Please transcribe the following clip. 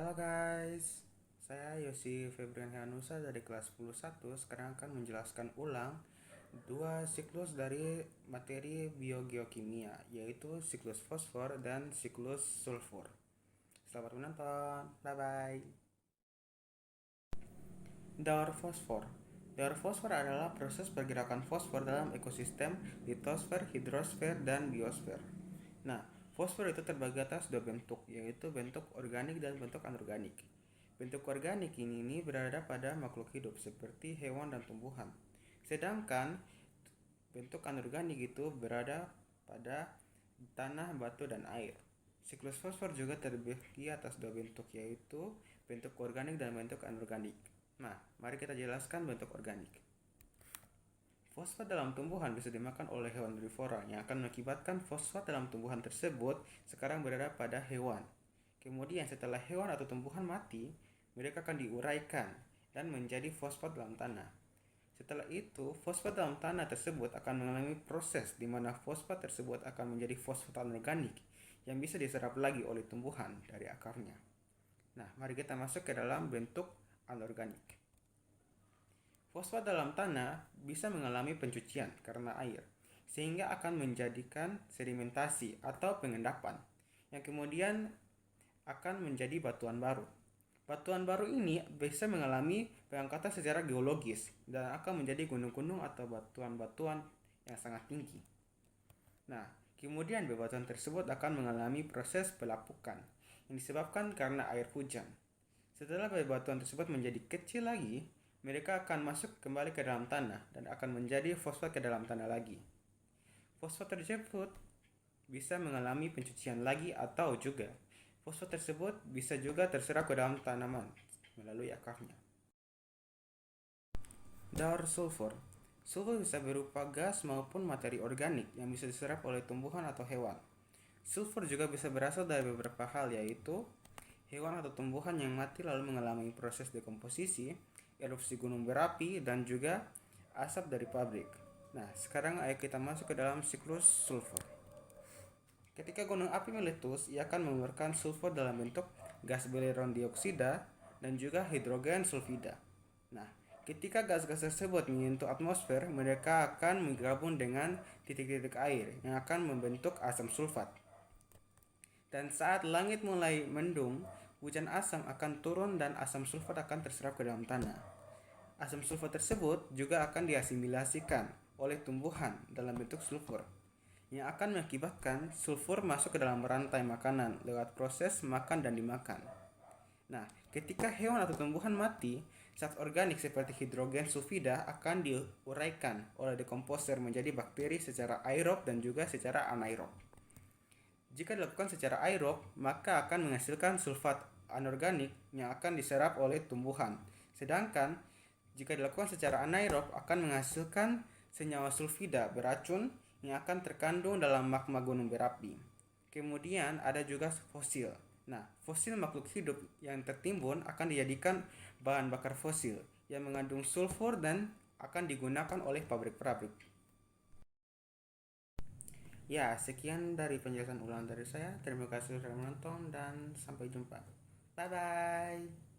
Halo guys, saya Yosi Febrian Hanusa dari kelas 101. Sekarang akan menjelaskan ulang dua siklus dari materi biogeokimia, yaitu siklus fosfor dan siklus sulfur. Selamat menonton, bye-bye. Daur fosfor. Daur fosfor adalah proses pergerakan fosfor dalam ekosistem litosfer, hidrosfer, dan biosfer. Nah, fosfor itu terbagi atas dua bentuk, yaitu bentuk organik dan bentuk anorganik. Bentuk organik ini berada pada makhluk hidup seperti hewan dan tumbuhan. Sedangkan bentuk anorganik itu berada pada tanah, batu, dan air. Siklus fosfor juga terbagi atas dua bentuk, yaitu bentuk organik dan bentuk anorganik. Nah, mari kita jelaskan bentuk organik. Fosfat dalam tumbuhan bisa dimakan oleh hewan herbivora yang akan mengakibatkan fosfat dalam tumbuhan tersebut sekarang berada pada hewan. Kemudian setelah hewan atau tumbuhan mati, mereka akan diuraikan dan menjadi fosfat dalam tanah. Setelah itu, fosfat dalam tanah tersebut akan mengalami proses di mana fosfat tersebut akan menjadi fosfat anorganik yang bisa diserap lagi oleh tumbuhan dari akarnya. Nah, mari kita masuk ke dalam bentuk anorganik. Fosfat dalam tanah bisa mengalami pencucian karena air, sehingga akan menjadikan sedimentasi atau pengendapan, yang kemudian akan menjadi batuan baru. Batuan baru ini bisa mengalami pengangkatan secara geologis dan akan menjadi gunung-gunung atau batuan-batuan yang sangat tinggi. Nah, kemudian bebatuan tersebut akan mengalami proses pelapukan yang disebabkan karena air hujan. Setelah bebatuan tersebut menjadi kecil lagi, mereka akan masuk kembali ke dalam tanah dan akan menjadi fosfat ke dalam tanah lagi. Fosfat tersebut bisa mengalami pencucian lagi atau juga fosfat tersebut bisa juga terserap ke dalam tanaman melalui akarnya. Daur sulfur. Sulfur bisa berupa gas maupun materi organik yang bisa diserap oleh tumbuhan atau hewan. Sulfur juga bisa berasal dari beberapa hal, yaitu hewan atau tumbuhan yang mati lalu mengalami proses dekomposisi, erupsi gunung berapi, dan juga asap dari pabrik. Nah, sekarang ayo kita masuk ke dalam siklus sulfur. Ketika gunung api meletus, ia akan mengeluarkan sulfur dalam bentuk gas beleron dioksida dan juga hidrogen sulfida. Nah, ketika gas-gas tersebut menyentuh atmosfer, mereka akan menggabung dengan titik-titik air yang akan membentuk asam sulfat. Dan saat langit mulai mendung, hujan asam akan turun dan asam sulfat akan terserap ke dalam tanah. Asam sulfat tersebut juga akan diasimilasikan oleh tumbuhan dalam bentuk sulfur, yang akan mengakibatkan sulfur masuk ke dalam rantai makanan lewat proses makan dan dimakan. Nah, ketika hewan atau tumbuhan mati, zat organik seperti hidrogen sulfida akan diuraikan oleh dekomposer menjadi bakteri secara aerob dan juga secara anaerob. Jika dilakukan secara aerob, maka akan menghasilkan sulfat anorganik yang akan diserap oleh tumbuhan. Sedangkan jika dilakukan secara anaerob akan menghasilkan senyawa sulfida beracun yang akan terkandung dalam magma gunung berapi. Kemudian ada juga fosil. Nah, fosil makhluk hidup yang tertimbun akan dijadikan bahan bakar fosil yang mengandung sulfur dan akan digunakan oleh pabrik-pabrik. Ya, sekian dari penjelasan ulang dari saya. Terima kasih sudah menonton dan sampai jumpa. Bye bye.